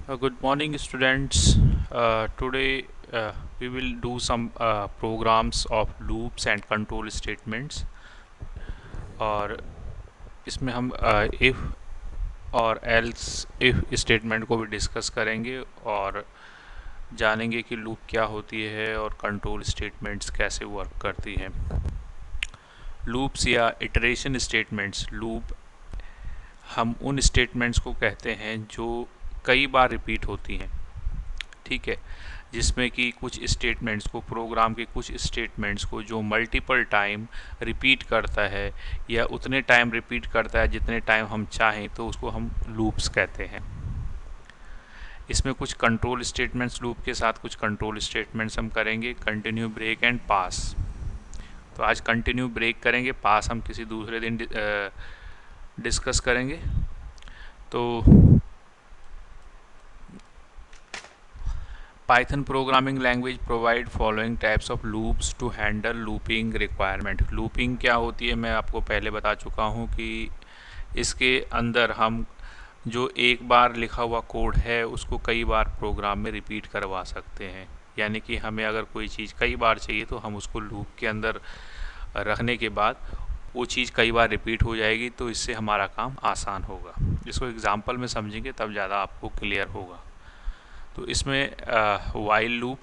Good morning, students. Today we will do some programs of loops and control statements और इसमें हम if और else if statement को भी डिस्कस करेंगे और जानेंगे कि लूप क्या होती है और कंट्रोल स्टेटमेंट्स कैसे वर्क करती हैं। लूप्स या इटरेशन स्टेटमेंट्स, लूप हम उन स्टेटमेंट्स को कहते हैं जो कई बार रिपीट होती हैं, ठीक है, जिसमें कि कुछ स्टेटमेंट्स को, प्रोग्राम के कुछ स्टेटमेंट्स को जो मल्टीपल टाइम रिपीट करता है या उतने टाइम रिपीट करता है जितने टाइम हम चाहें, तो उसको हम लूप्स कहते हैं। इसमें कुछ कंट्रोल स्टेटमेंट्स, लूप के साथ कुछ कंट्रोल स्टेटमेंट्स हम करेंगे, कंटिन्यू, ब्रेक एंड पास। तो आज कंटिन्यू, ब्रेक करेंगे, पास हम किसी दूसरे दिन डिस्कस करेंगे। तो Python programming language provide following types of loops to handle looping requirement। looping क्या होती है मैं आपको पहले बता चुका हूँ कि इसके अंदर हम जो एक बार लिखा हुआ कोड है उसको कई बार प्रोग्राम में रिपीट करवा सकते हैं। यानी कि हमें अगर कोई चीज़ कई बार चाहिए तो हम उसको लूप के अंदर रखने के बाद वो चीज़ कई बार रिपीट हो जाएगी, तो इससे हमारा काम आसान होगा। इसको एग्जाम्पल में समझेंगे तब ज़्यादा आपको क्लियर होगा। तो इसमें वाइल लूप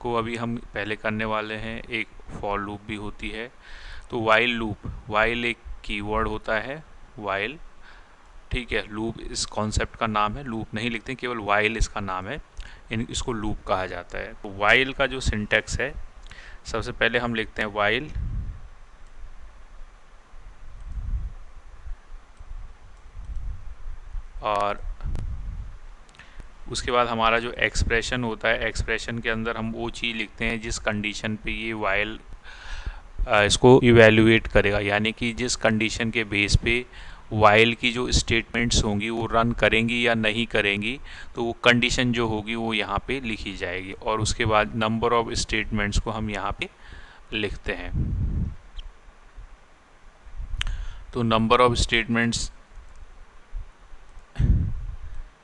को अभी हम पहले करने वाले हैं। एक फॉर लूप भी होती है। तो वाइल लूप, वाइल एक कीवर्ड होता है, वाइल, ठीक है। लूप इस कॉन्सेप्ट का नाम है, लूप नहीं लिखते, केवल वाइल इसका नाम है, इसको लूप कहा जाता है। तो वाइल का जो सिंटैक्स है, सबसे पहले हम लिखते हैं वाइल, और उसके बाद हमारा जो एक्सप्रेशन होता है, एक्सप्रेशन के अंदर हम वो चीज़ लिखते हैं जिस कंडीशन पे ये वाइल इसको इवैल्यूएट करेगा। यानी कि जिस कंडीशन के बेस पे वाइल की जो स्टेटमेंट्स होंगी वो रन करेंगी या नहीं करेंगी, तो वो कंडीशन जो होगी वो यहाँ पे लिखी जाएगी। और उसके बाद नंबर ऑफ स्टेटमेंट्स को हम यहाँ पे लिखते हैं। तो नंबर ऑफ स्टेटमेंट्स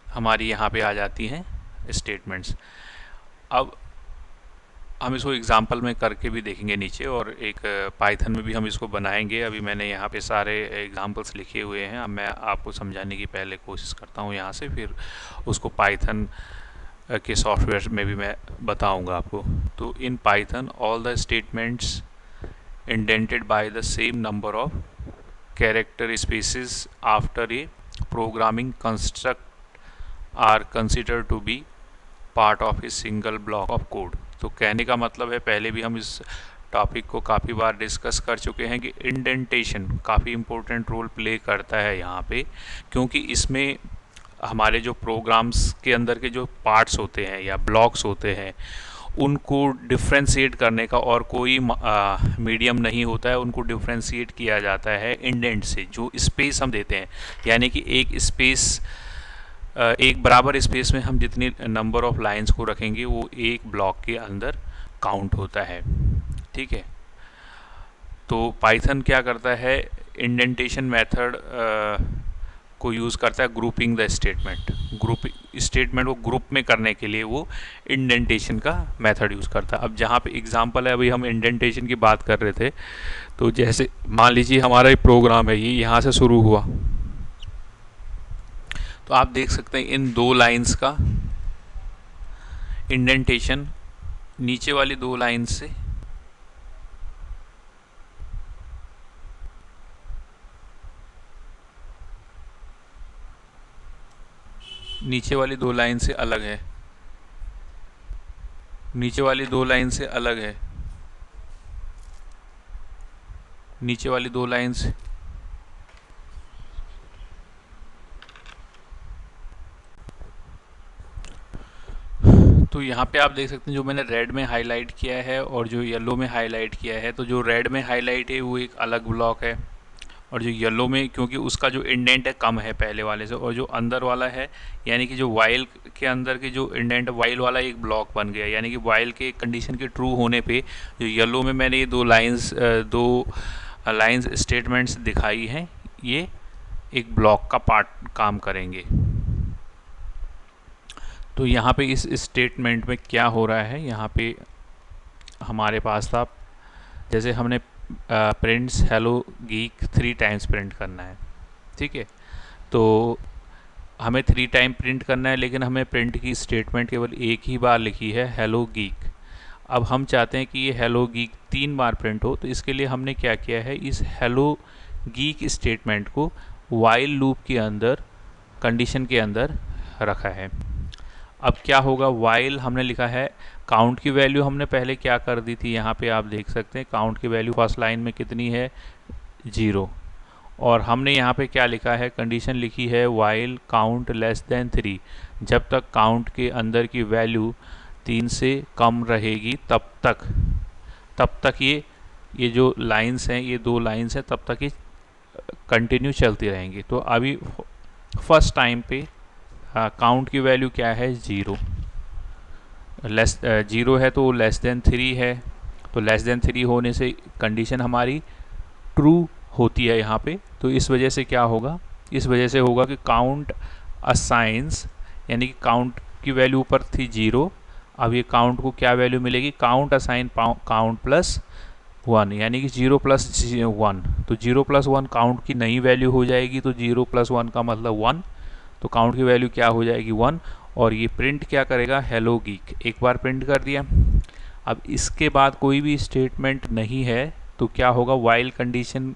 हमारी यहाँ पे आ जाती हैं स्टेटमेंट्स। अब हम इसको एग्जांपल में करके भी देखेंगे नीचे, और एक पाइथन में भी हम इसको बनाएंगे। अभी मैंने यहाँ पे सारे एग्जांपल्स लिखे हुए हैं। अब मैं आपको समझाने की पहले कोशिश करता हूँ यहाँ से, फिर उसको पाइथन के सॉफ्टवेयर में भी मैं बताऊँगा आपको। तो in Python all the statements indented by the same number of character spaces after a programming construct are consider to be part of a single block of code. तो कहने का मतलब है, पहले भी हम इस टॉपिक को काफ़ी बार डिस्कस कर चुके हैं कि इंडेंटेशन काफ़ी इम्पोर्टेंट रोल प्ले करता है यहाँ पे, क्योंकि इसमें हमारे जो प्रोग्राम्स के अंदर के जो पार्ट्स होते हैं या ब्लॉक्स होते हैं उनको डिफ्रेंशिएट करने का और कोई मीडियम नहीं होता है। उनको डिफ्रेंशिएट किया जाता है इंडेंट से, जो स्पेस हम देते हैं। यानी कि एक स्पेस, एक बराबर स्पेस में हम जितनी नंबर ऑफ लाइंस को रखेंगे वो एक ब्लॉक के अंदर काउंट होता है, ठीक है। तो पाइथन क्या करता है, इंडेंटेशन मेथड को यूज़ करता है grouping the statement. Group statement को ग्रुप में करने के लिए वो इंडेंटेशन का मेथड यूज़ करता है। अब जहाँ पे एग्जांपल है, अभी हम इंडेंटेशन की बात कर रहे थे, तो जैसे मान लीजिए हमारा एक प्रोग्राम है, ये यहाँ से शुरू हुआ, तो आप देख सकते हैं इन दो लाइंस का इंडेंटेशन नीचे वाली दो लाइंस से नीचे वाली दो लाइन से अलग है, नीचे वाली दो लाइन से अलग है, नीचे वाली दो लाइन से। तो यहाँ पे आप देख सकते हैं जो मैंने रेड में हाईलाइट किया है और जो येलो में हाईलाइट किया है, तो जो रेड में हाईलाइट है वो एक अलग ब्लॉक है, और जो येलो में, क्योंकि उसका जो इंडेंट है कम है पहले वाले से, और जो अंदर वाला है यानी कि जो वाइल के अंदर की जो इंडेंट, वाइल वाला एक ब्लॉक बन गया। यानी कि वाइल के कंडीशन के ट्रू होने पे जो येलो में मैंने ये दो लाइंस स्टेटमेंट्स दिखाई हैं, ये एक ब्लॉक का पार्ट काम करेंगे। तो यहाँ पे इस स्टेटमेंट में क्या हो रहा है, यहाँ पे हमारे पास था, जैसे हमने prints hello geek 3 times print करना है, ठीक है। तो हमें 3 टाइम प्रिंट करना है, लेकिन हमें प्रिंट की स्टेटमेंट केवल एक ही बार लिखी है, हेलो गीक। अब हम चाहते हैं कि ये हेलो गीक 3 बार प्रिंट हो, तो इसके लिए हमने क्या किया है, इस हेलो गीक स्टेटमेंट को वाइल लूप के अंदर, कंडीशन के अंदर रखा है। अब क्या होगा, वाइल हमने लिखा है, काउंट की वैल्यू हमने पहले क्या कर दी थी, यहाँ पे आप देख सकते हैं काउंट की वैल्यू फर्स्ट लाइन में कितनी है, 0। और हमने यहाँ पे क्या लिखा है, कंडीशन लिखी है वाइल काउंट लेस देन 3, जब तक काउंट के अंदर की वैल्यू 3 से कम रहेगी तब तक ये जो लाइंस हैं, ये 2 लाइंस हैं, तब तक ये कंटिन्यू चलती रहेंगी। तो अभी फर्स्ट टाइम पे काउंट की वैल्यू क्या है, 0 है, तो लेस देन 3 है, तो लेस देन 3 होने से कंडीशन हमारी ट्रू होती है यहाँ पे। तो इस वजह से क्या होगा, इस वजह से होगा कि काउंट असाइंस, यानी कि काउंट की वैल्यू ऊपर थी 0, अब ये काउंट को क्या वैल्यू मिलेगी, काउंट असाइन काउंट प्लस 1, यानी कि 0 प्लस 1, तो 0 प्लस 1 काउंट की नई वैल्यू हो जाएगी, तो 0 प्लस 1 का मतलब 1, तो काउंट की वैल्यू क्या हो जाएगी, 1। और ये प्रिंट क्या करेगा, हेलो गीक, एक बार प्रिंट कर दिया। अब इसके बाद कोई भी स्टेटमेंट नहीं है, तो क्या होगा, वाइल कंडीशन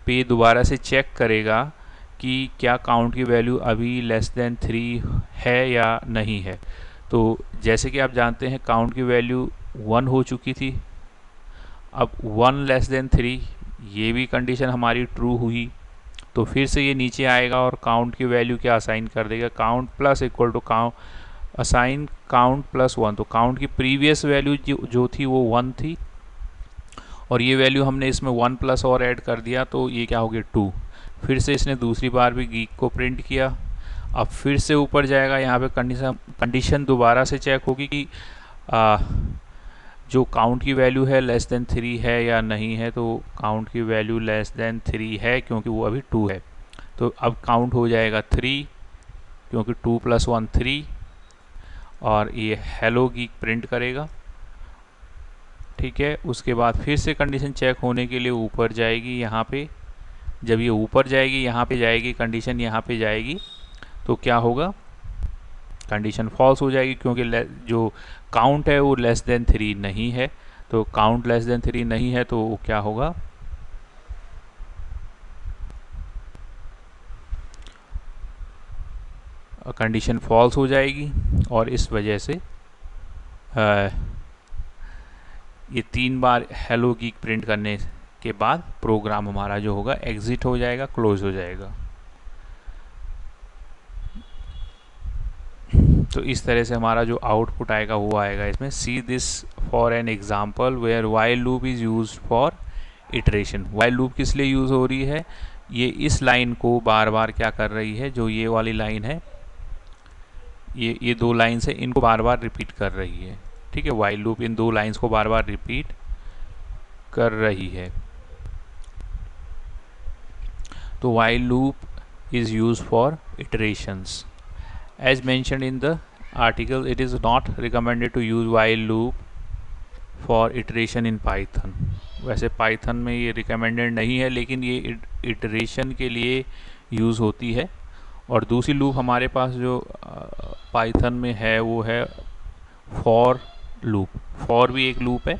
पे दोबारा से चेक करेगा कि क्या काउंट की वैल्यू अभी लेस देन 3 है या नहीं है। तो जैसे कि आप जानते हैं काउंट की वैल्यू 1 हो चुकी थी, अब 1 लेस देन 3, ये भी कंडीशन हमारी ट्रू हुई, तो फिर से ये नीचे आएगा और काउंट की वैल्यू क्या असाइन कर देगा, count plus equal to count assign count plus 1, तो काउंट की प्रीवियस वैल्यू जो थी वो 1 थी, और ये वैल्यू हमने इसमें 1 प्लस और ऐड कर दिया, तो ये क्या हो गया, 2। फिर से इसने दूसरी बार भी गीक को प्रिंट किया, अब फिर से ऊपर जाएगा, यहाँ पे कंडीशन दोबारा से चेक होगी कि जो काउंट की वैल्यू है लेस देन 3 है या नहीं है, तो काउंट की वैल्यू लेस देन 3 है, क्योंकि वो अभी 2 है, तो अब काउंट हो जाएगा 3, क्योंकि 2 प्लस 1 3, और ये हेलो गीक प्रिंट करेगा, ठीक है। उसके बाद फिर से कंडीशन चेक होने के लिए ऊपर जाएगी, यहाँ पे जब ये ऊपर जाएगी, यहाँ पे जाएगी कंडीशन, यहाँ पे जाएगी, तो क्या होगा, कंडीशन फॉल्स हो जाएगी, क्योंकि जो काउंट है वो लेस देन 3 नहीं है, तो काउंट लेस देन 3 नहीं है, तो क्या होगा, कंडीशन फॉल्स हो जाएगी, और इस वजह से ये 3 बार हेलो गीक प्रिंट करने के बाद प्रोग्राम हमारा जो होगा एग्जिट हो जाएगा, क्लोज हो जाएगा। तो इस तरह से हमारा जो आउटपुट आएगा वो आएगा इसमें, see this for an example where while loop is used for iteration. While loop किस लिए यूज़ हो रही है, ये इस लाइन को बार बार क्या कर रही है, जो ये वाली लाइन है, ये 2 लाइन्स है, इनको बार बार रिपीट कर रही है, ठीक है। वाइल लूप इन 2 लाइन्स को बार बार रिपीट कर रही है। तो while loop is used for iterations. As mentioned in the article, it is not recommended to use while loop for iteration in Python. वैसे Python में ये recommended नहीं है, लेकिन ये iteration के लिए यूज़ होती है। और दूसरी लूप हमारे पास जो Python में है वो है for loop। for भी एक लूप है।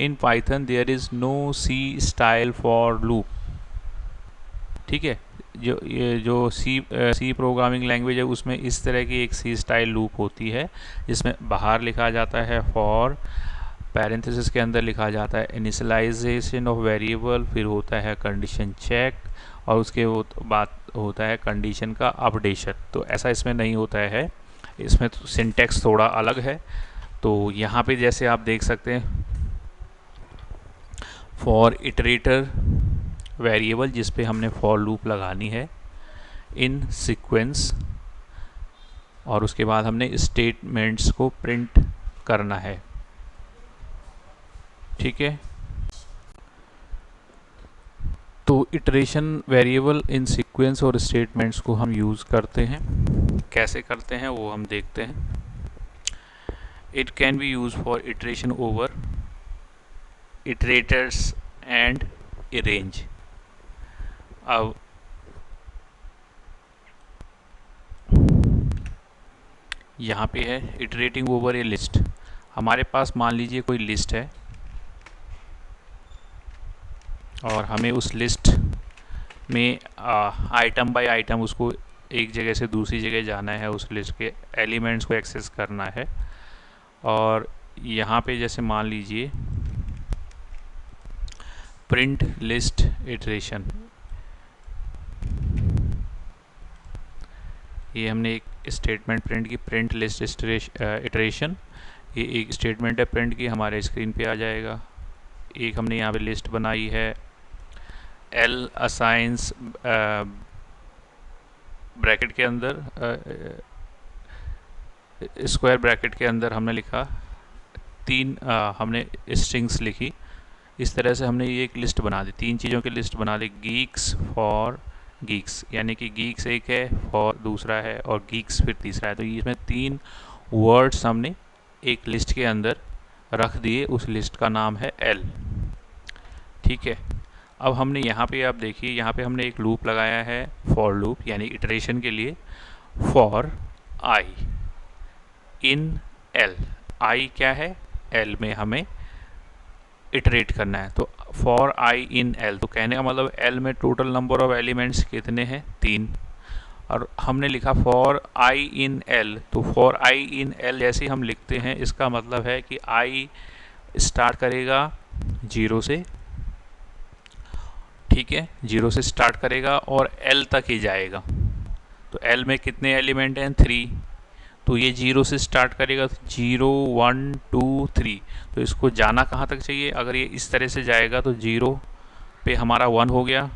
In Python there is no C style for loop, ठीक है। जो सी प्रोग्रामिंग लैंग्वेज है उसमें इस तरह की एक सी स्टाइल लूप होती है, जिसमें बाहर लिखा जाता है फॉर, पैरेंथेसिस के अंदर लिखा जाता है इनिशियलाइजेशन ऑफ वेरिएबल, फिर होता है कंडीशन चेक, और उसके बाद होता है कंडीशन का अपडेशन। तो ऐसा इसमें नहीं होता है, इसमें तो सिंटेक्स थोड़ा अलग है। तो यहाँ पे जैसे आप देख सकते हैं फॉर इटरेटर वेरिएबल जिस पे हमने फॉर लूप लगानी है इन सीक्वेंस, और उसके बाद हमने स्टेटमेंट्स को प्रिंट करना है, ठीक है। तो इटरेशन वेरिएबल इन सीक्वेंस और स्टेटमेंट्स को हम यूज़ करते हैं, कैसे करते हैं वो हम देखते हैं। It can be use for iteration over iterators and arrange. अब यहाँ पे है इटरेटिंग ओवर ए लिस्ट। हमारे पास मान लीजिए कोई लिस्ट है और हमें उस लिस्ट में आइटम बाय आइटम उसको एक जगह से दूसरी जगह जाना है, उस लिस्ट के एलिमेंट्स को एक्सेस करना है। और यहाँ पे जैसे मान लीजिए प्रिंट लिस्ट इटरेशन, ये हमने एक स्टेटमेंट प्रिंट की, प्रिंट लिस्ट इटरेशन, ये एक स्टेटमेंट है प्रिंट की, हमारे स्क्रीन पे आ जाएगा। एक हमने यहाँ पे लिस्ट बनाई है, एल असाइंस ब्रैकेट के अंदर स्क्वायर ब्रैकेट के अंदर हमने लिखा हमने स्ट्रिंग्स लिखी। इस तरह से हमने ये एक लिस्ट बना दी, 3 चीज़ों की लिस्ट बना दी, गीक्स फॉर गीक्स, यानी कि गीक्स एक है, फॉर दूसरा है और गीक्स फिर तीसरा है। तो इसमें 3 वर्ड्स हमने एक लिस्ट के अंदर रख दिए, उस लिस्ट का नाम है एल। ठीक है, अब हमने यहाँ पे आप देखिए, यहाँ पे हमने एक लूप लगाया है, फॉर लूप, यानी इटरेशन के लिए, फॉर आई इन एल। आई क्या है, एल में हमें इटरेट करना है। तो फॉर आई इन एल, तो कहने का मतलब एल में टोटल नंबर ऑफ एलिमेंट्स कितने हैं, 3। और हमने लिखा फॉर आई इन एल, तो फॉर आई इन एल जैसे हम लिखते हैं, इसका मतलब है कि आई स्टार्ट करेगा 0 से, ठीक है, 0 से स्टार्ट करेगा और एल तक ही जाएगा। तो एल में कितने एलिमेंट हैं, 3। तो ये 0 से स्टार्ट करेगा, 0 1 2 3। तो इसको जाना कहाँ तक चाहिए, अगर ये इस तरह से जाएगा तो 0 पे हमारा 1 हो गया,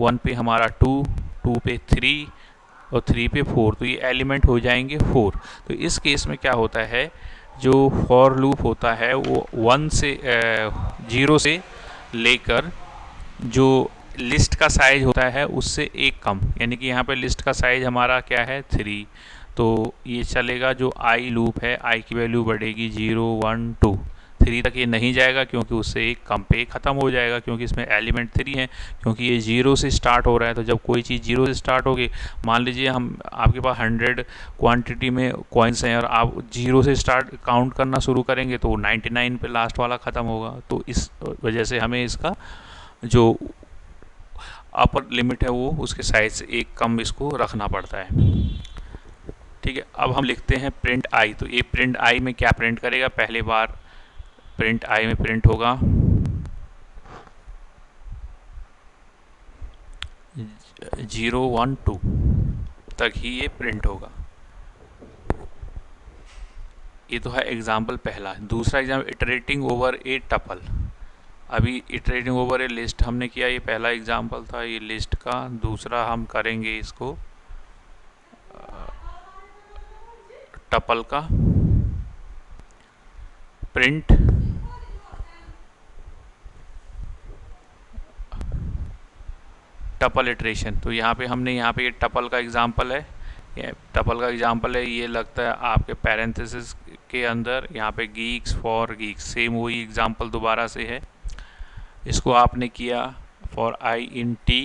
1 पे हमारा 2, 2 पे 3 और 3 पे 4। तो ये एलिमेंट हो जाएंगे 4। तो इस केस में क्या होता है, जो फॉर लूप होता है वो 0 से लेकर जो लिस्ट का साइज होता है उससे एक कम, यानी कि यहाँ पे लिस्ट का साइज हमारा क्या है, 3। तो ये चलेगा, जो आई लूप है, आई की वैल्यू बढ़ेगी 0 1 2 3 तक ये नहीं जाएगा, क्योंकि उससे एक कम पे ख़त्म हो जाएगा, क्योंकि इसमें एलिमेंट 3 है, क्योंकि ये 0 से स्टार्ट हो रहा है। तो जब कोई चीज़ 0 से स्टार्ट होगी, मान लीजिए आपके पास 100 क्वांटिटी में कॉइन्स हैं और आप 0 से स्टार्ट काउंट करना शुरू करेंगे तो 99 पे लास्ट वाला ख़त्म होगा। तो इस वजह से हमें इसका जो अपर लिमिट है वो उसके साइज से एक कम इसको रखना पड़ता है। ठीक है, अब हम लिखते हैं प्रिंट आई। तो ये प्रिंट आई में क्या प्रिंट करेगा, पहले बार प्रिंट आई में प्रिंट होगा 0 1 2 तक ही ये प्रिंट होगा। ये तो है एग्जाम्पल पहला। दूसरा एग्जाम्पल, इटरेटिंग ओवर ए टपल। अभी इटरेटिंग ओवर ए लिस्ट हमने किया, ये पहला एग्जाम्पल था ये लिस्ट का। दूसरा हम करेंगे इसको टपल का, प्रिंट टपल इटरेशन। तो यहाँ पे हमने ये टपल का एग्जाम्पल है, ये टपल का एग्जाम्पल है, ये लगता है आपके पैरेंथेसिस के अंदर, यहाँ पे गीक्स फॉर गीक्स, सेम वही एग्जाम्पल दोबारा से है। इसको आपने किया for I in T,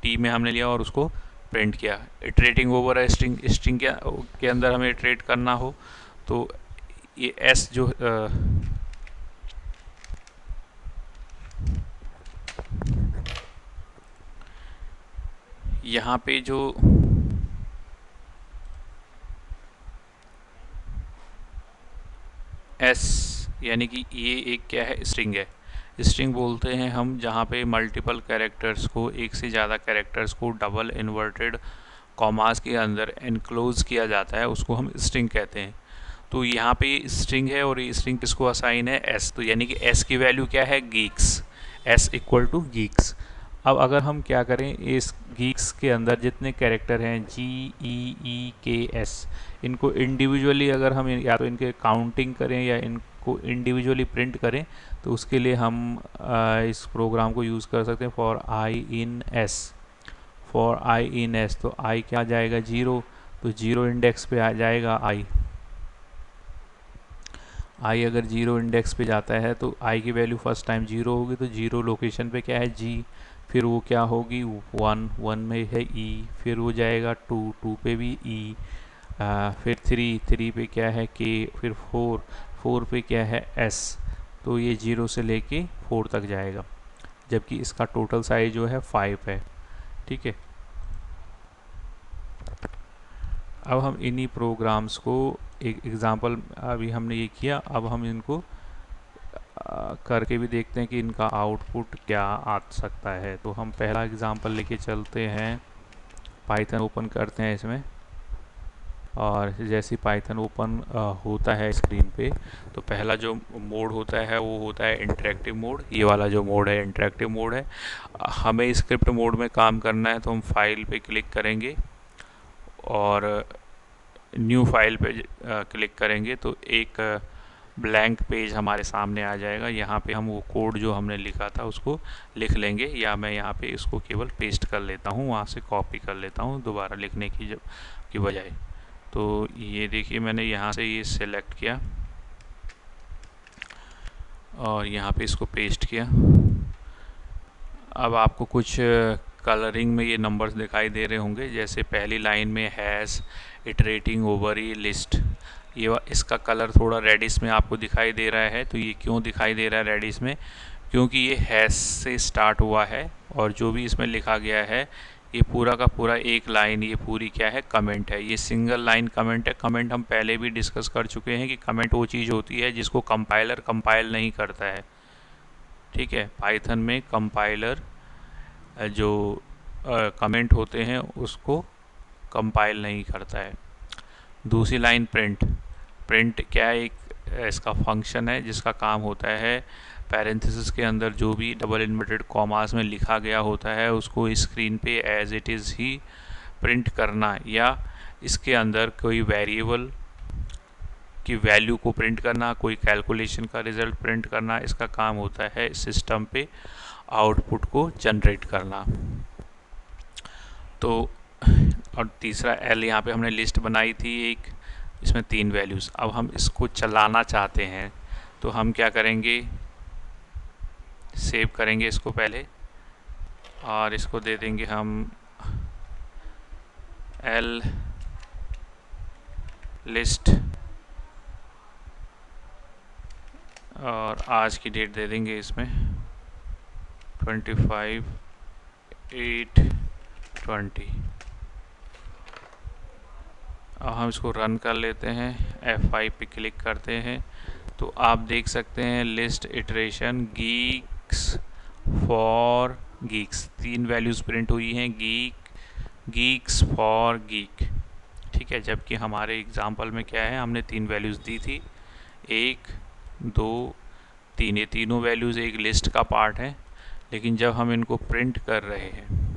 T में हमने लिया और उसको प्रिंट किया। इटरेटिंग ओवर है स्ट्रिंग, स्ट्रिंग के अंदर हमें इटरेट करना हो तो ये एस जो यहाँ पे जो एस, यानी कि ये एक क्या है, स्ट्रिंग है। स्ट्रिंग बोलते हैं हम जहाँ पे मल्टीपल कैरेक्टर्स को, एक से ज़्यादा कैरेक्टर्स को डबल इन्वर्टेड कॉमास के अंदर एनक्लोज किया जाता है, उसको हम स्ट्रिंग कहते हैं। तो यहाँ पे स्ट्रिंग है और ये स्ट्रिंग किसको असाइन है, एस। तो यानी कि एस की वैल्यू क्या है, geeks, S equal to geeks. अब अगर हम क्या करें, इस गीक्स के अंदर जितने कैरेक्टर हैं GEEKS, इनको इंडिविजुअली अगर हम या तो इनके काउंटिंग करें या इनको इंडिविजुअली प्रिंट करें, तो उसके लिए हम इस प्रोग्राम को यूज़ कर सकते हैं for I in S. For I in S, तो आई क्या जाएगा, 0, तो 0 इंडेक्स पे आ जाएगा आई। आई अगर 0 इंडेक्स पे जाता है तो आई की वैल्यू फर्स्ट टाइम 0 होगी, तो 0 लोकेशन पे क्या है जी, फिर वो क्या होगी 1, 1 में है ई, फिर वो जाएगा 2, 2 पे भी ई, फिर 3, 3 पे क्या है के, फिर 4, 4 पे क्या है एस। तो ये 0 से लेके 4 तक जाएगा, जबकि इसका टोटल साइज जो है 5 है। ठीक है, अब हम इन्हीं प्रोग्राम्स को एक एग्ज़ाम्पल अभी हमने ये किया, अब हम इनको करके भी देखते हैं कि इनका आउटपुट क्या आ सकता है। तो हम पहला एग्ज़ाम्पल लेके चलते हैं, पाइथन ओपन करते हैं इसमें, और जैसे पाइथन ओपन होता है स्क्रीन पे, तो पहला जो मोड होता है वो होता है इंटरेक्टिव मोड। ये वाला जो मोड है इंटरेक्टिव मोड है। हमें स्क्रिप्ट मोड में काम करना है तो हम फाइल पे क्लिक करेंगे और न्यू फाइल पे क्लिक करेंगे तो एक ब्लैंक पेज हमारे सामने आ जाएगा। यहाँ पे हम वो कोड जो हमने लिखा था उसको लिख लेंगे, या मैं यहाँ पे इसको केवल पेस्ट कर लेता हूँ, वहाँ से कॉपी कर लेता हूँ दोबारा लिखने की बजाय। तो ये देखिए मैंने यहाँ से ये सिलेक्ट किया और यहाँ पे इसको पेस्ट किया। अब आपको कुछ कलरिंग में ये नंबर्स दिखाई दे रहे होंगे, जैसे पहली लाइन में हैज़ इटरेटिंग ओवर ये लिस्ट, ये इसका कलर थोड़ा रेडिश में आपको दिखाई दे रहा है। तो ये क्यों दिखाई दे रहा है रेडिश में? क्योंकि ये हैज़ से स्टार्ट हुआ है और जो भी इसमें लिखा गया है ये पूरा का पूरा एक लाइन, ये पूरी क्या है कमेंट है, ये सिंगल लाइन कमेंट है। कमेंट हम पहले भी डिस्कस कर चुके हैं कि कमेंट वो चीज़ होती है जिसको कंपाइलर कंपाइल नहीं करता है। ठीक है, पाइथन में कंपाइलर जो कमेंट होते हैं उसको कंपाइल नहीं करता है। दूसरी लाइन प्रिंट, प्रिंट क्या है, एक इसका फंक्शन है जिसका काम होता है पैरेंथेसिस के अंदर जो भी डबल इन्वर्टेड कॉमास में लिखा गया होता है उसको स्क्रीन पे एज इट इज़ ही प्रिंट करना, या इसके अंदर कोई वेरिएबल की वैल्यू को प्रिंट करना, कोई कैलकुलेशन का रिज़ल्ट प्रिंट करना। इसका काम होता है सिस्टम पे आउटपुट को जनरेट करना। तो और तीसरा एल, यहाँ पे हमने लिस्ट बनाई थी एक, इसमें 3 वैल्यूज़। अब हम इसको चलाना चाहते हैं तो हम क्या करेंगे, सेव करेंगे इसको पहले और इसको दे देंगे हम एल लिस्ट और आज की डेट दे देंगे इसमें 25/8/20। अब हम इसको रन कर लेते हैं, F5 पे क्लिक करते हैं तो आप देख सकते हैं list iteration Geeks for Geeks, 3 values print हुई हैं, गीक्स फॉर गीक। ठीक है, जबकि हमारे एग्जांपल में क्या है, हमने 3 वैल्यूज़ दी थी, 1, 2, 3। ये तीनों वैल्यूज़ एक लिस्ट का पार्ट है, लेकिन जब हम इनको प्रिंट कर रहे हैं,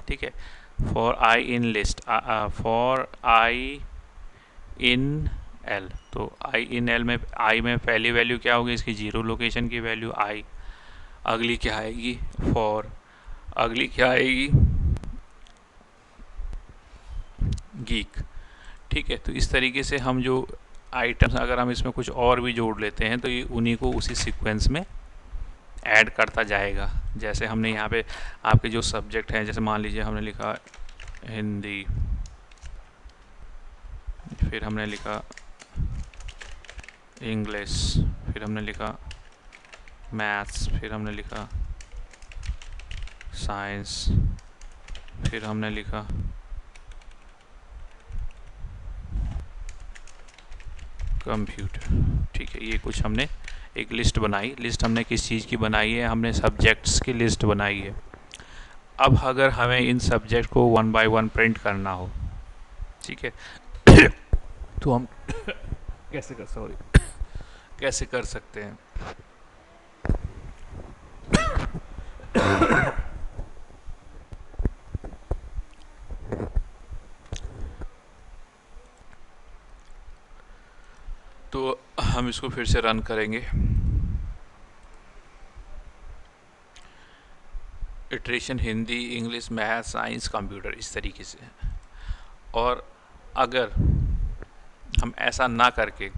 ठीक है, for I in list, for I in L, तो आई इन एल में आई में पहली वैल्यू क्या होगी, इसकी 0 लोकेशन की वैल्यू आई, अगली क्या आएगी फॉर, अगली क्या आएगी गीक। ठीक है, तो इस तरीके से हम जो आइटम्स, अगर हम इसमें कुछ और भी जोड़ लेते हैं तो ये उन्हीं को उसी सीक्वेंस में ऐड करता जाएगा। जैसे हमने यहाँ पे आपके जो सब्जेक्ट हैं, जैसे मान लीजिए हमने लिखा हिंदी, फिर हमने लिखा इंग्लिश, फिर हमने लिखा मैथ्स, फिर हमने लिखा साइंस, फिर हमने लिखा कंप्यूटर। ठीक है, ये कुछ हमने एक लिस्ट बनाई। लिस्ट हमने किस चीज़ की बनाई है, हमने सब्जेक्ट्स की लिस्ट बनाई है। अब अगर हमें इन सब्जेक्ट को 1 बाय 1 प्रिंट करना हो, ठीक है, तो हम कैसे कर सकते हैं। तो हम इसको फिर से रन करेंगे, iteration Hindi, English, math, science, computer, इस तरीके से। और अगर हम ऐसा ना करके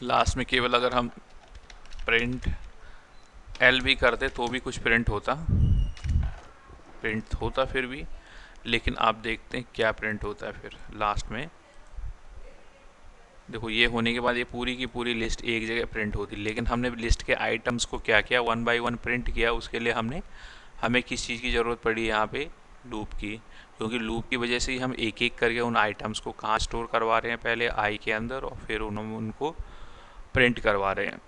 लास्ट में केवल अगर हम प्रिंट एल भी करते तो भी कुछ प्रिंट होता फिर भी, लेकिन आप देखते हैं क्या प्रिंट होता है फिर लास्ट में। देखो ये होने के बाद ये पूरी की पूरी लिस्ट एक जगह प्रिंट होती, लेकिन हमने लिस्ट के आइटम्स को क्या किया, 1 बाय 1 प्रिंट किया। उसके लिए हमें किस चीज़ की ज़रूरत पड़ी यहाँ पे, लूप की, क्योंकि लूप की वजह से ही हम एक एक करके उन आइटम्स को कहाँ स्टोर करवा रहे हैं, पहले आई के अंदर, और फिर उनको प्रिंट करवा रहे हैं।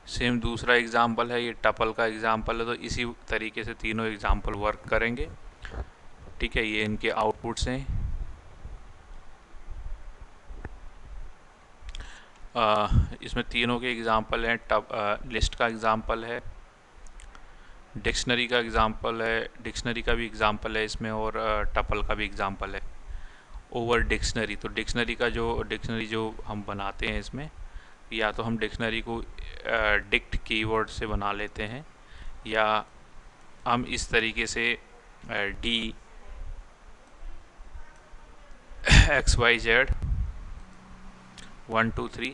सेम दूसरा एग्जाम्पल है, ये टपल का एग्जाम्पल है, तो इसी तरीके से तीनों एग्जाम्पल वर्क करेंगे। ठीक है, ये इनके आउटपुट्स हैं। इसमें तीनों के एग्जाम्पल हैं। लिस्ट का एग्जाम्पल है, डिक्शनरी का एग्जाम्पल है, डिक्शनरी का भी एग्जाम्पल है इसमें, और टपल का भी एग्जाम्पल है। ओवर डिक्शनरी, तो डिक्शनरी जो हम बनाते हैं इसमें, या तो हम डिक्शनरी को डिक्ट कीवर्ड से बना लेते हैं, या हम इस तरीके से डी XYZ 1 2 3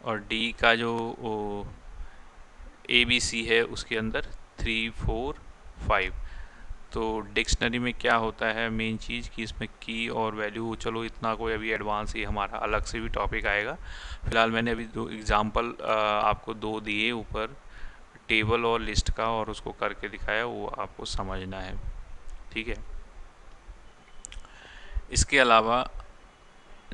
और डी का जो ABC है उसके अंदर 3 4 5। तो डिक्शनरी में क्या होता है मेन चीज़ कि इसमें की और वैल्यू, चलो इतना कोई अभी एडवांस ही, हमारा अलग से भी टॉपिक आएगा। फिलहाल मैंने अभी दो एग्जांपल आपको दो दिए ऊपर, टेबल और लिस्ट का, और उसको करके दिखाया, वो आपको समझना है। ठीक है, इसके अलावा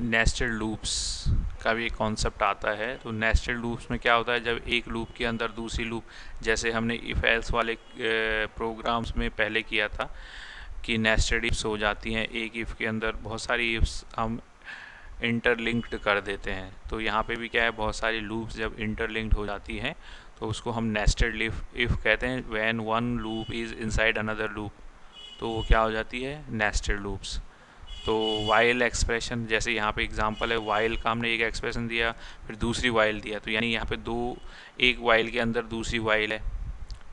नेस्टेड लूप्स का भी एक कॉन्सेप्ट आता है। तो नेस्टेड लूप्स में क्या होता है, जब एक लूप के अंदर दूसरी लूप, जैसे हमने इफ एल्स वाले प्रोग्राम्स में पहले किया था कि नेस्टेड इफ्स हो जाती हैं, एक इफ़ के अंदर बहुत सारी इफ्स हम इंटरलिंक्ड कर देते हैं। तो यहाँ पे भी क्या है, बहुत सारी लूप्स जब इंटरलिंक्ड हो जाती हैं तो उसको हम नेस्टेड इफ़ कहते हैं। When one loop is inside another loop, तो वो क्या हो जाती है, नेस्टेड लूप्स। तो वाइल एक्सप्रेशन, जैसे यहाँ पे एग्जांपल है, वाइल का हमने एक एक्सप्रेशन दिया, फिर दूसरी वाइल दिया, तो यानी यहाँ पे एक वाइल के अंदर दूसरी वाइल है।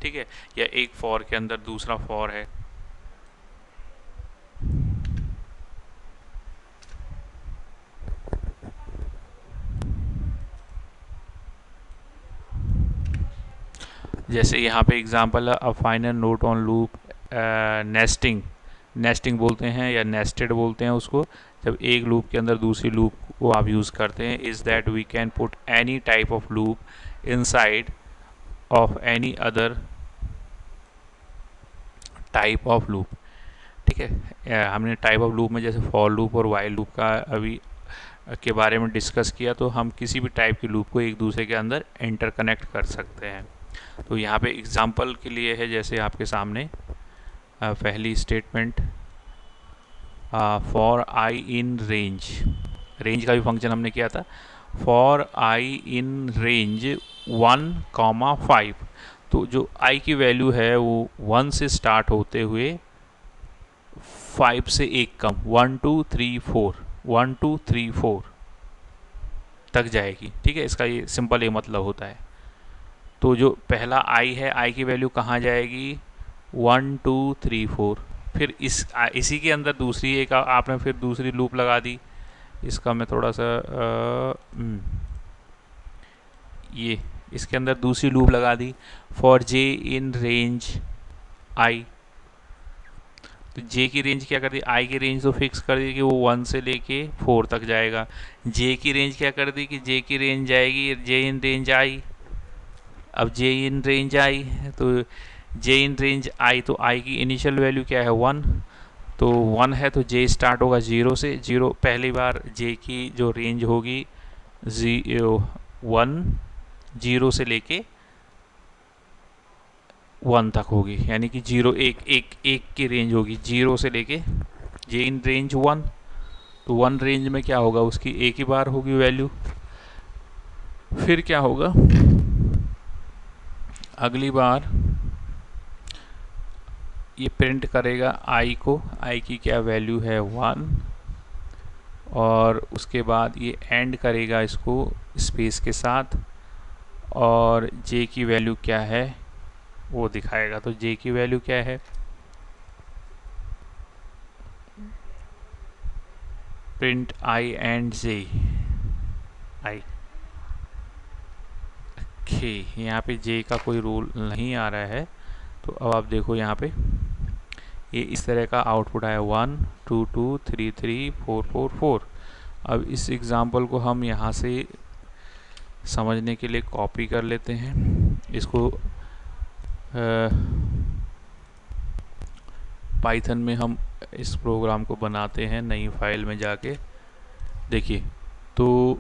ठीक है, या एक फॉर के अंदर दूसरा फॉर है। जैसे यहाँ पे एग्जांपल है, a final note on loop nesting बोलते हैं या नेस्टेड बोलते हैं उसको, जब एक लूप के अंदर दूसरी लूप को आप यूज़ करते हैं। Is that we can put any type of loop inside of any other type of loop. ठीक है, हमने टाइप ऑफ लूप में जैसे फॉर लूप और वाइल लूप का अभी के बारे में डिस्कस किया, तो हम किसी भी टाइप की लूप को एक दूसरे के अंदर इंटरकनेक्ट कर सकते हैं। तो यहाँ पे एग्जांपल के लिए है, जैसे आपके सामने पहली statement, for I in range का भी फंक्शन हमने किया था, फॉर आई इन रेंज 1,5। तो जो आई की वैल्यू है वो 1 से स्टार्ट होते हुए 5 से एक कम 1 2 3 4 तक जाएगी। ठीक है, इसका ये सिंपल ये मतलब होता है। तो जो पहला आई है, आई की वैल्यू कहाँ जाएगी, 1 2 3 4। फिर इसी के अंदर दूसरी एक आपने फिर दूसरी लूप लगा दी। इसका मैं थोड़ा सा ये इसके अंदर दूसरी लूप लगा दी, for J in range I. तो जे की रेंज क्या कर दी, आई की रेंज तो फिक्स कर दी कि वो 1 से लेके 4 तक जाएगा। जे की रेंज क्या कर दी कि जे की रेंज जाएगी जे इन रेंज आई। अब जे इन रेंज आई, तो जे इन रेंज आई, तो आई की इनिशियल वैल्यू क्या है, 1। तो 1 है तो जे स्टार्ट होगा 0 से। 0 पहली बार जे की जो रेंज होगी 0 से लेके 1 तक होगी, यानी कि 0 एक की रेंज होगी 0 से लेके जे इन रेंज 1। तो 1 रेंज में क्या होगा, उसकी एक ही बार होगी वैल्यू। फिर क्या होगा, अगली बार ये प्रिंट करेगा आई को, आई की क्या वैल्यू है 1, और उसके बाद ये एंड करेगा इसको स्पेस के साथ, और जे की वैल्यू क्या है वो दिखाएगा। तो जे की वैल्यू क्या है, print I and J, I okay. यहाँ पे जे का कोई रूल नहीं आ रहा है। तो अब आप देखो यहाँ पे ये इस तरह का आउटपुट आया 1 2 2 3 3 4 4 4। अब इस एग्ज़ाम्पल को हम यहाँ से समझने के लिए कॉपी कर लेते हैं इसको। पाइथन में हम इस प्रोग्राम को बनाते हैं नई फाइल में जाके। देखिए तो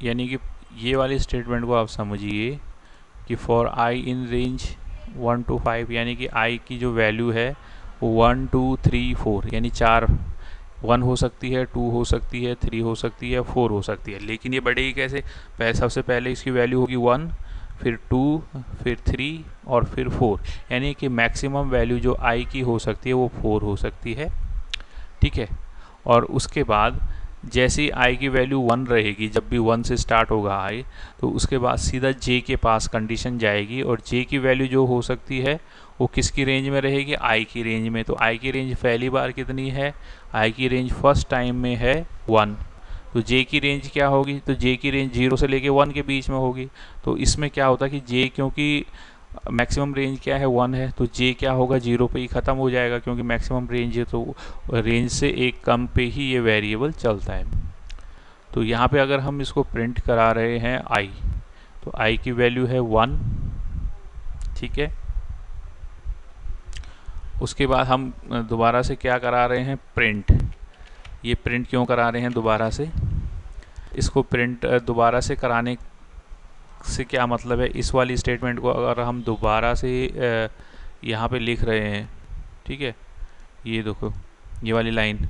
यानी कि ये वाली स्टेटमेंट को आप समझिए कि for I in range 1 to 5, यानी कि आई की जो वैल्यू है वो 1 2 3 4 यानी 4 1 हो सकती है, 2 हो सकती है, 3 हो सकती है, 4 हो सकती है। लेकिन ये बढ़ेगी कैसे, सबसे पहले इसकी वैल्यू होगी 1, फिर 2, फिर 3 और फिर 4, यानी कि मैक्सिमम वैल्यू जो आई की हो सकती है वो 4 हो सकती है। ठीक है। और उसके बाद जैसे ही आई की वैल्यू 1 रहेगी, जब भी 1 से स्टार्ट होगा आई, तो उसके बाद सीधा जे के पास कंडीशन जाएगी और जे की वैल्यू जो हो सकती है वो किसकी रेंज में रहेगी, आई की रेंज में। तो आई की रेंज पहली बार कितनी है, आई की रेंज फर्स्ट टाइम में है 1। तो जे की रेंज क्या होगी, तो जे की रेंज 0 से लेके 1 के बीच में होगी। तो इसमें क्या होता है कि जे, क्योंकि मैक्सिमम रेंज क्या है 1 है, तो जे क्या होगा 0 पे ही ख़त्म हो जाएगा, क्योंकि मैक्सिमम रेंज है तो रेंज से एक कम पे ही ये वेरिएबल चलता है। तो यहाँ पे अगर हम इसको प्रिंट करा रहे हैं आई, तो आई की वैल्यू है 1। ठीक है। उसके बाद हम दोबारा से क्या करा रहे हैं, प्रिंट। ये प्रिंट क्यों करा रहे हैं दोबारा से, इसको प्रिंट दोबारा से कराने से क्या मतलब है, इस वाली स्टेटमेंट को अगर हम दोबारा से यहाँ पे लिख रहे हैं, ठीक है, ये देखो ये वाली लाइन,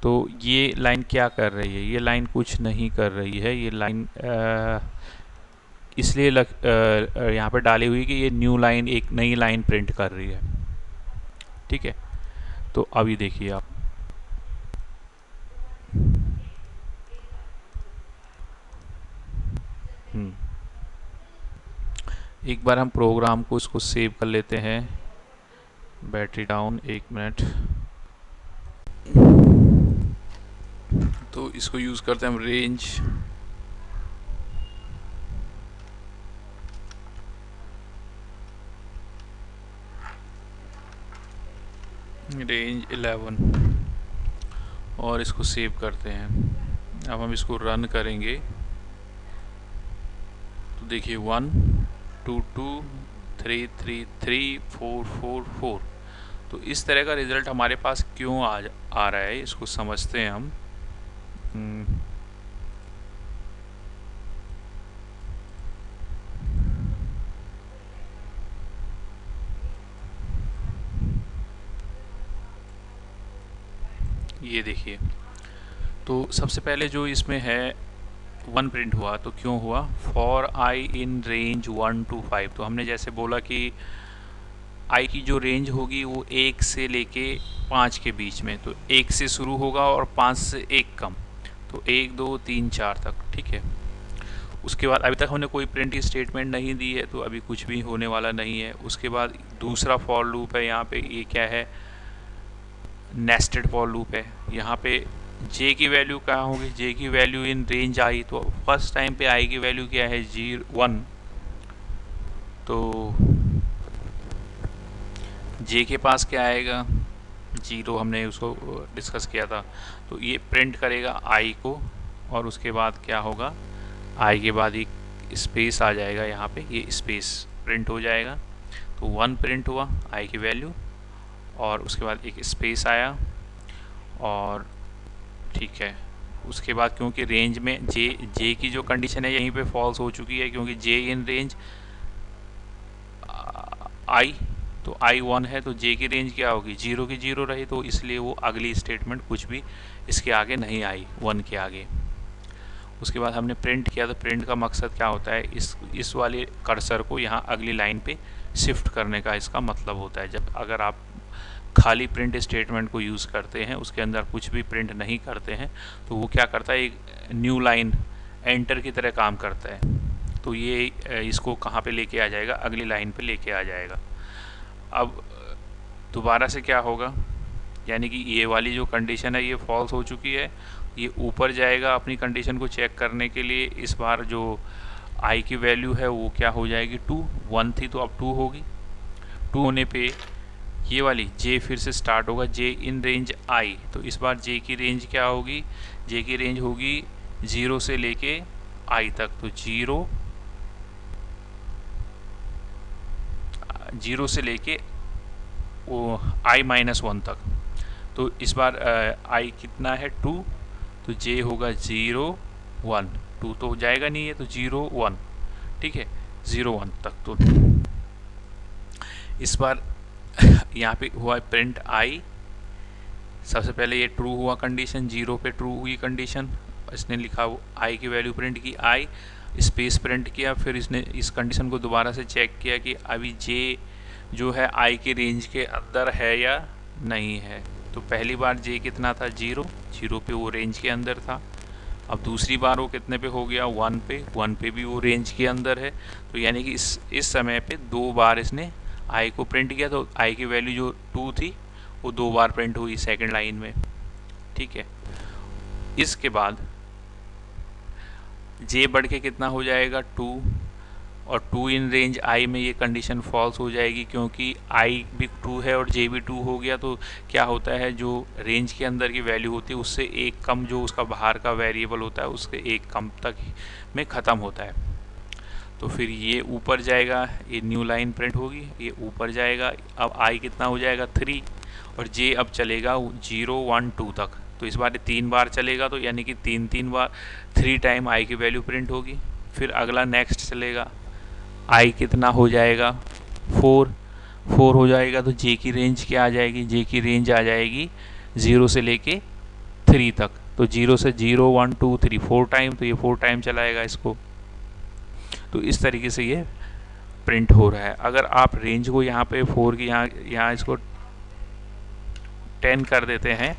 तो ये लाइन क्या कर रही है, ये लाइन कुछ नहीं कर रही है। ये लाइन इसलिए यहाँ पे डाली हुई कि ये न्यू लाइन, एक नई लाइन प्रिंट कर रही है। ठीक है। तो अभी देखिए आप, एक बार हम प्रोग्राम को इसको सेव कर लेते हैं। Battery down, 1 minute. तो इसको यूज़ करते हैं हम, रेंज 11 और इसको सेव करते हैं। अब हम इसको रन करेंगे तो देखिए 1 2 2 3 3 3 4 4 4। तो इस तरह का रिज़ल्ट हमारे पास क्यों आ रहा है, इसको समझते हैं हम। ये देखिए, तो सबसे पहले जो इसमें है 1 प्रिंट हुआ, तो क्यों हुआ, for I in range 1 to 5। तो हमने जैसे बोला कि आई की जो रेंज होगी वो 1 से लेके 5 के बीच में, तो 1 से शुरू होगा और 5 से 1 कम, तो 1 2 3 4 तक। ठीक है। उसके बाद अभी तक हमने कोई प्रिंट स्टेटमेंट नहीं दी है, तो अभी कुछ भी होने वाला नहीं है। उसके बाद दूसरा फॉर लूप है यहाँ पे, ये क्या है, नेस्टेड फॉर लूप है। यहाँ पे जे की वैल्यू क्या होगी, जे की वैल्यू इन रेंज आई, तो फर्स्ट टाइम पे आई की वैल्यू क्या है 1, तो जे के पास क्या आएगा 0, हमने उसको डिस्कस किया था। तो ये प्रिंट करेगा आई को, और उसके बाद क्या होगा, आई के बाद एक स्पेस आ जाएगा यहाँ पे, ये स्पेस प्रिंट हो जाएगा। तो 1 प्रिंट हुआ आई की वैल्यू, और उसके बाद एक स्पेस आया, और ठीक है। उसके बाद क्योंकि रेंज में जे की जो कंडीशन है यहीं पे फॉल्स हो चुकी है, क्योंकि जे इन रेंज आई, तो आई 1 है, तो जे की रेंज क्या होगी 0 की 0 रही, तो इसलिए वो अगली स्टेटमेंट कुछ भी इसके आगे नहीं आई 1 के आगे। उसके बाद हमने प्रिंट किया, तो प्रिंट का मकसद क्या होता है, इस वाले कर्सर को यहाँ अगली लाइन पे शिफ्ट करने का इसका मतलब होता है। जब अगर आप खाली प्रिंट स्टेटमेंट को यूज़ करते हैं, उसके अंदर कुछ भी प्रिंट नहीं करते हैं, तो वो क्या करता है, एक न्यू लाइन एंटर की तरह काम करता है। तो ये इसको कहाँ पे लेके आ जाएगा, अगली लाइन पे लेके आ जाएगा। अब दोबारा से क्या होगा, यानी कि ये वाली जो कंडीशन है ये फॉल्स हो चुकी है, ये ऊपर जाएगा अपनी कंडीशन को चेक करने के लिए। इस बार जो आई की वैल्यू है वो क्या हो जाएगी, 2, 1 थी तो अब 2 होगी। 2 होने पे ये वाली जे फिर से स्टार्ट होगा, जे इन रेंज आई, तो इस बार जे की रेंज क्या होगी, जे की रेंज होगी 0 से लेके आई तक, तो 0 से लेके वो i-1 तक। तो इस बार i कितना है, 2, तो j होगा 0, 1, 2 तो जाएगा नहीं है, तो 0, 1, ठीक है, 0, 1 तक। तो इस बार यहाँ पे हुआ प्रिंट i, सबसे पहले ये ट्रू हुआ कंडीशन, 0 पे ट्रू हुई कंडीशन, इसने लिखा i की वैल्यू प्रिंट की, i स्पेस प्रिंट किया, फिर इसने इस कंडीशन को दोबारा से चेक किया कि अभी j जो है i की रेंज के अंदर है या नहीं है। तो पहली बार j कितना था, 0, 0 पे वो रेंज के अंदर था। अब दूसरी बार वो कितने पे हो गया, 1 पे, 1 पे भी वो रेंज के अंदर है। तो यानी कि इस समय पे 2 बार इसने i को प्रिंट किया, तो i की वैल्यू जो 2 थी वो 2 बार प्रिंट हुई सेकंड लाइन में, ठीक है। इसके बाद j बढ़ के कितना हो जाएगा, 2, और 2 इन रेंज i में ये कंडीशन फॉल्स हो जाएगी, क्योंकि i भी 2 है और j भी 2 हो गया। तो क्या होता है, जो रेंज के अंदर की वैल्यू होती है उससे एक कम जो उसका बाहर का वेरिएबल होता है उसके एक कम तक में ख़त्म होता है। तो फिर ये ऊपर जाएगा, ये न्यू लाइन प्रिंट होगी, ये ऊपर जाएगा। अब i कितना हो जाएगा, 3, और j अब चलेगा 0, 1, 2 तक। तो इस बार 3 बार चलेगा, तो यानी कि 3 बार 3 टाइम i की वैल्यू प्रिंट होगी। फिर अगला नेक्स्ट चलेगा, i कितना हो जाएगा, 4 हो जाएगा, तो j की रेंज क्या आ जाएगी, j की रेंज आ जाएगी 0 से लेके 3 तक। तो 0 से 0, 1, 2, 3 4 टाइम, तो ये 4 टाइम चलाएगा इसको। तो इस तरीके से ये प्रिंट हो रहा है। अगर आप रेंज को यहाँ पे 4 की यहाँ इसको 10 कर देते हैं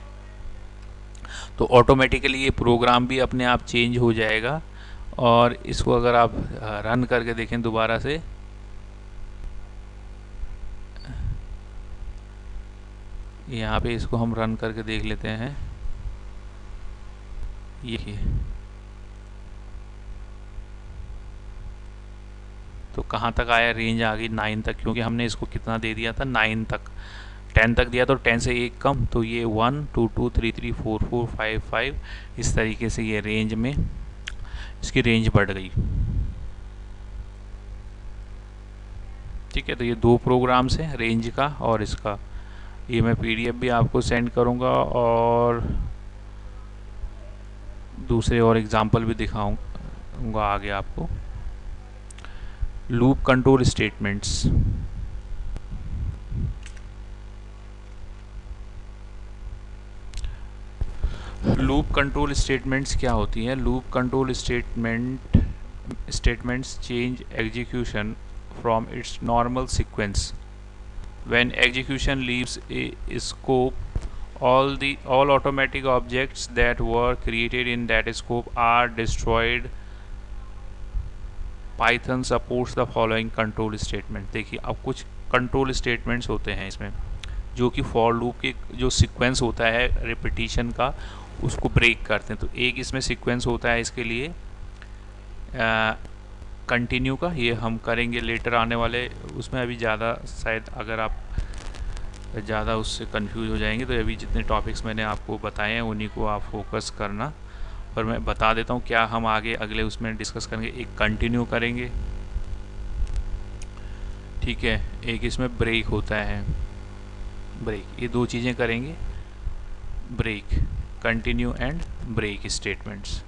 तो ऑटोमेटिकली ये प्रोग्राम भी अपने आप चेंज हो जाएगा। और इसको अगर आप रन करके देखें दोबारा से, यहाँ पे इसको हम रन करके देख लेते हैं, ये तो कहाँ तक आया, रेंज आ गई 9 तक, क्योंकि हमने इसको कितना दे दिया था, 9 तक, 10 तक दिया, तो 10 से एक कम, तो ये 1, 2, 2, 3, 3, 4, 4, 5, 5, इस तरीके से ये रेंज में इसकी रेंज बढ़ गई, ठीक है। तो ये 2 प्रोग्राम्स हैं, रेंज का और इसका। ये मैं PDF भी आपको सेंड करूँगा और दूसरे और एग्जांपल भी दिखाऊंगा आगे आपको। Loop control statements, loop control statements क्या होती हैं। Loop control statements change execution from its normal sequence when execution leaves A scope. all automatic objects that were created in that scope are destroyed. Python supports the following control statement। देखिए अब कुछ control statements होते हैं इसमें जो कि for loop के जो सीक्वेंस होता है रिपीटिशन का उसको ब्रेक करते हैं। तो एक इसमें सीक्वेंस होता है इसके लिए कंटिन्यू का, ये हम करेंगे लेटर आने वाले उसमें। अभी ज़्यादा शायद अगर आप ज़्यादा उससे कंफ्यूज हो जाएंगे, तो अभी जितने टॉपिक्स मैंने आपको बताए हैं उन्हीं को आप फोकस करना। पर मैं बता देता हूँ क्या हम आगे अगले उसमें डिस्कस करेंगे। एक कंटिन्यू करेंगे, ठीक है, एक इसमें ब्रेक होता है, ब्रेक, ये 2 चीज़ें करेंगे, break, continue and break statements.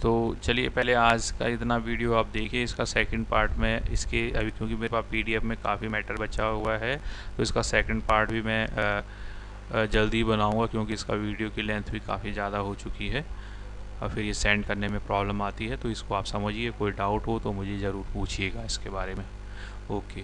तो चलिए पहले आज का इतना वीडियो आप देखिए, इसका सेकंड पार्ट में इसके अभी क्योंकि मेरे पास PDF में काफ़ी मैटर बचा हुआ है तो इसका सेकंड पार्ट भी मैं जल्दी बनाऊंगा, क्योंकि इसका वीडियो की लेंथ भी काफ़ी ज़्यादा हो चुकी है और फिर ये सेंड करने में प्रॉब्लम आती है। तो इसको आप समझिए, कोई डाउट हो तो मुझे ज़रूर पूछिएगा इसके बारे में। ओके।